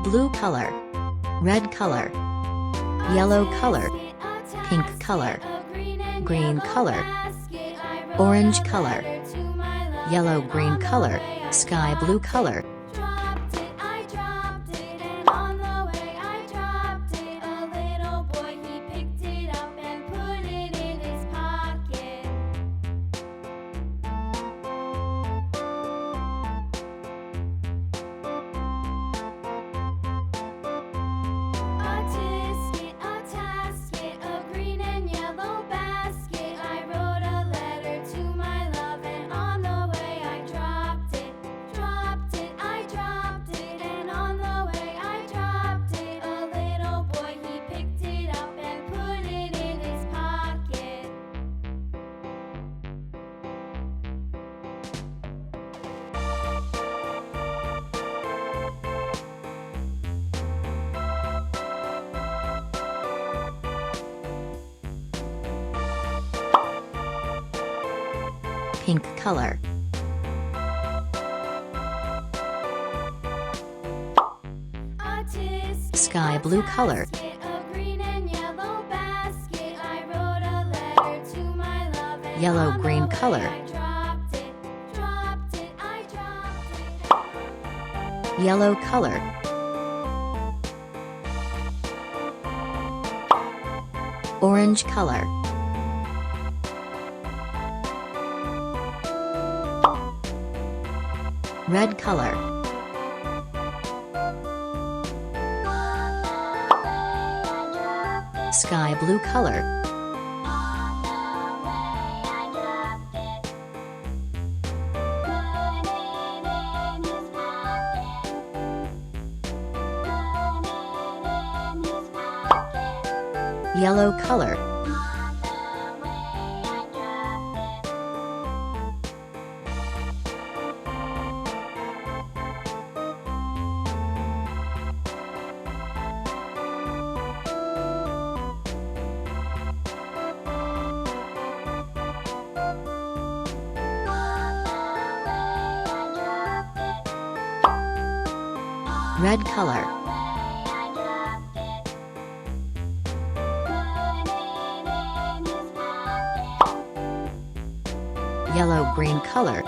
blue color, red color, yellow color, pink color, green color, orange color, yellow green color, sky blue color. Pink color, sky blue color, yellow green color, yellow color, orange color, red color, sky blue color, yellow color, red color, yellow green color,